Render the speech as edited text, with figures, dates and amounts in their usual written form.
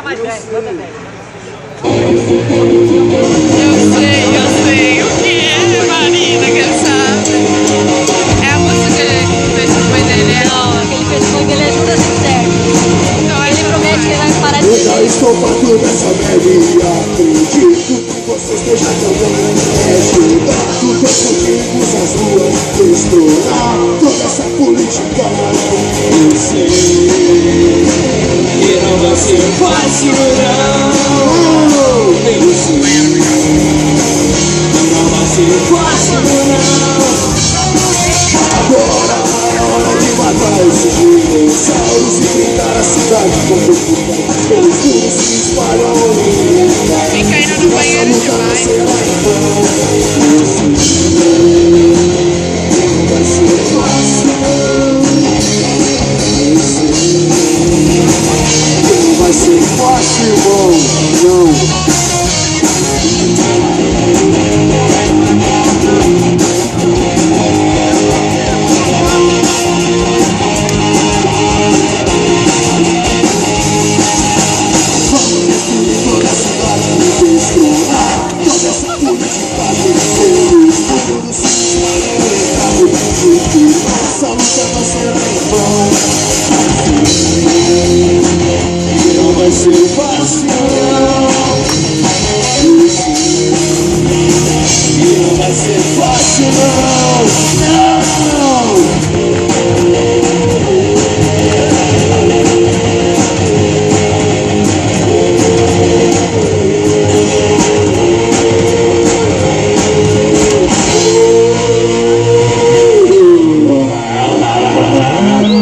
mais 10, manda 10. Eu sei. O que é, Marina, quer saber? É a música que fez o pai dele, é? Não, aquele pessoa que ele ajuda certo. Então, Ele promete que ele vai parar de Eu já estou farto dessa merda e acredito que você esteja também estudando teus motivos às ruas, estourar toda essa política. Eu sei que não vai ser fácil não. Eu sei não vai ser fácil não. Agora é hora de matar esses dinossauros e pintar a cidade com fogo. Pelos muros se espalham